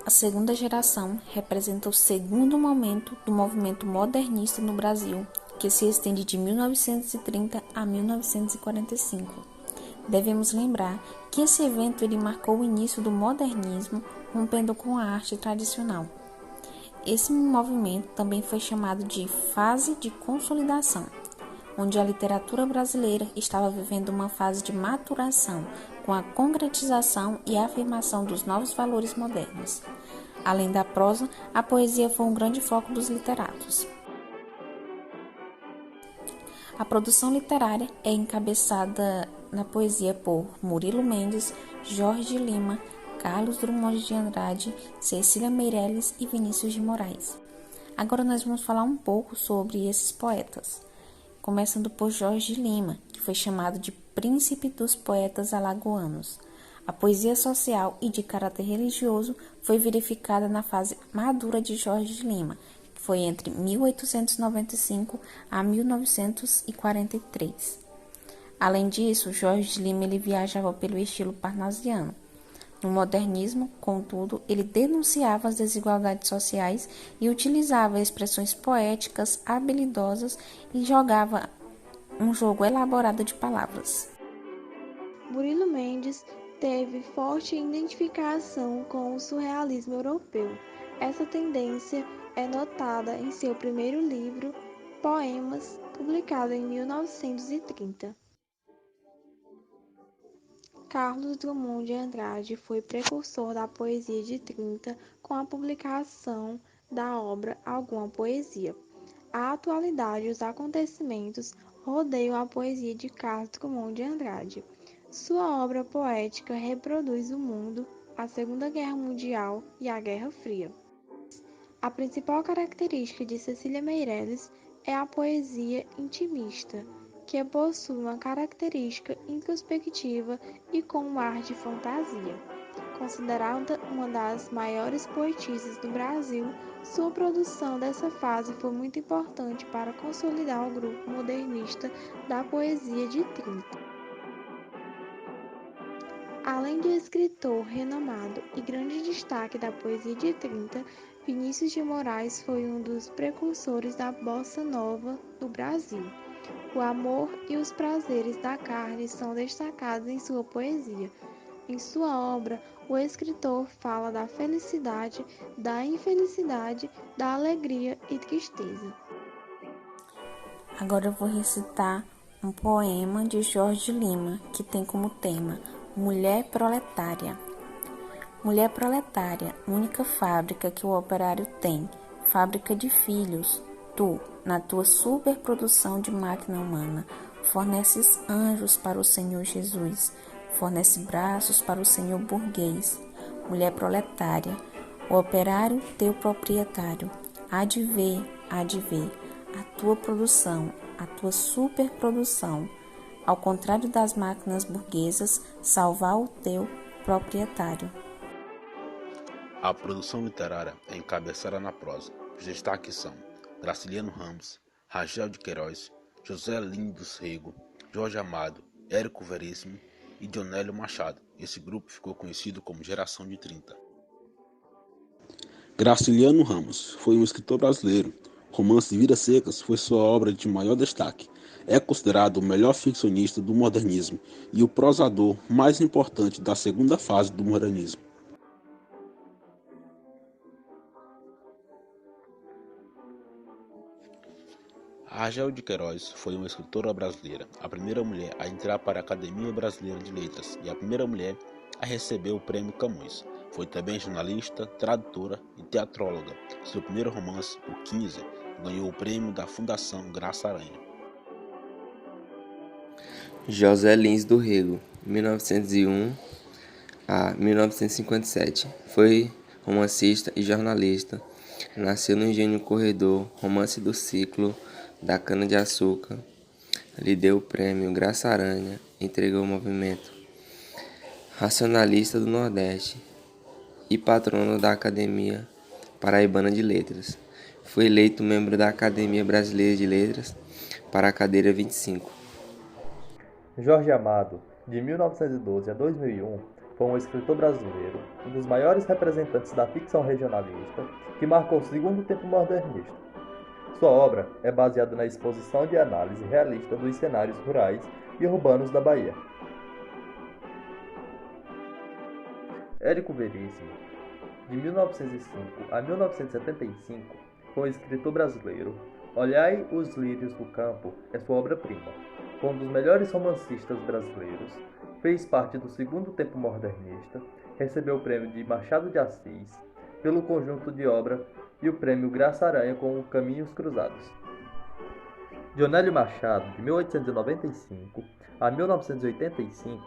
A segunda geração representa o segundo momento do movimento modernista no Brasil, que se estende de 1930 a 1945. Devemos lembrar que esse evento ele marcou o início do modernismo, rompendo com a arte tradicional. Esse movimento também foi chamado de fase de consolidação, onde a literatura brasileira estava vivendo uma fase de maturação, com a concretização e afirmação dos novos valores modernos. Além da prosa, a poesia foi um grande foco dos literatos. A produção literária é encabeçada na poesia por Murilo Mendes, Jorge de Lima, Carlos Drummond de Andrade, Cecília Meirelles e Vinícius de Moraes. Agora nós vamos falar um pouco sobre esses poetas, começando por Jorge de Lima, que foi chamado de príncipe dos poetas alagoanos. A poesia social e de caráter religioso foi verificada na fase madura de Jorge de Lima, que foi entre 1895 a 1943. Além disso, Jorge de Lima ele viajava pelo estilo parnasiano. No modernismo, contudo, ele denunciava as desigualdades sociais e utilizava expressões poéticas habilidosas e jogava um jogo elaborado de palavras. Murilo Mendes teve forte identificação com o surrealismo europeu. Essa tendência é notada em seu primeiro livro, Poemas, publicado em 1930. Carlos Drummond de Andrade foi precursor da poesia de 30 com a publicação da obra Alguma Poesia. A atualidade e os acontecimentos rodeiam a poesia de Carlos Drummond de Andrade. Sua obra poética reproduz o mundo, a Segunda Guerra Mundial e a Guerra Fria. A principal característica de Cecília Meirelles é a poesia intimista, que possui uma característica introspectiva e com um ar de fantasia. Considerada uma das maiores poetisas do Brasil, sua produção dessa fase foi muito importante para consolidar o grupo modernista da poesia de 30. Além de escritor renomado e grande destaque da poesia de 30, Vinícius de Moraes foi um dos precursores da bossa nova no Brasil. O amor e os prazeres da carne são destacados em sua poesia. Em sua obra, o escritor fala da felicidade, da infelicidade, da alegria e tristeza. Agora eu vou recitar um poema de Jorge de Lima, que tem como tema Mulher Proletária. Mulher proletária, única fábrica que o operário tem, fábrica de filhos. Tu, na tua superprodução de máquina humana, forneces anjos para o Senhor Jesus, fornece braços para o Senhor burguês. Mulher proletária, o operário teu proprietário, há de ver a tua produção, a tua superprodução, ao contrário das máquinas burguesas, salvar o teu proprietário. A produção literária é encabeçada na prosa. Os destaques são Graciliano Ramos, Rangel de Queiroz, José Lins dos Rego, Jorge Amado, Érico Veríssimo e Dionélio Machado. Esse grupo ficou conhecido como Geração de 30. Graciliano Ramos foi um escritor brasileiro. O romance Vidas Secas foi sua obra de maior destaque. É considerado o melhor ficcionista do modernismo e o prosador mais importante da segunda fase do modernismo. Rangel de Queiroz foi uma escritora brasileira, a primeira mulher a entrar para a Academia Brasileira de Letras e a primeira mulher a receber o Prêmio Camões. Foi também jornalista, tradutora e teatróloga. Seu primeiro romance, O 15, ganhou o prêmio da Fundação Graça Aranha. José Lins do Rego, 1901 a 1957. Foi romancista e jornalista. Nasceu no Engenho Corredor, romance do ciclo da cana-de-açúcar. Lhe deu o prêmio Graça Aranha, entregou o movimento Racionalista do Nordeste e patrono da Academia Paraibana de Letras. Foi eleito membro da Academia Brasileira de Letras para a cadeira 25. Jorge Amado, de 1912 a 2001, foi um escritor brasileiro, um dos maiores representantes da ficção regionalista, que marcou o segundo tempo modernista. Sua obra é baseada na exposição de análise realista dos cenários rurais e urbanos da Bahia. Érico Veríssimo, de 1905 a 1975, foi um escritor brasileiro. Olhai os lírios do campo é sua obra-prima. Foi um dos melhores romancistas brasileiros, fez parte do segundo tempo modernista, recebeu o prêmio de Machado de Assis pelo conjunto de obra e o prêmio Graça Aranha com Caminhos Cruzados. Dionélio Machado, de 1895 a 1985,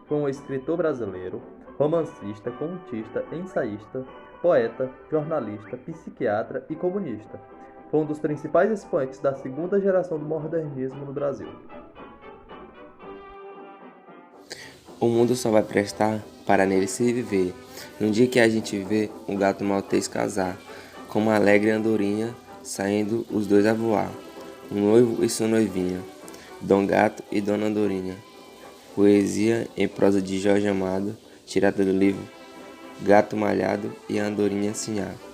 foi um escritor brasileiro, romancista, contista, ensaísta, poeta, jornalista, psiquiatra e comunista. Foi um dos principais expoentes da segunda geração do modernismo no Brasil. O mundo só vai prestar para nele se viver. No dia que a gente vê um gato maltês casar, com uma alegre andorinha, saindo os dois a voar. Um noivo e sua noivinha, Dom Gato e Dona Andorinha. Poesia em prosa de Jorge Amado, tirada do livro Gato Malhado e a Andorinha Sinhá.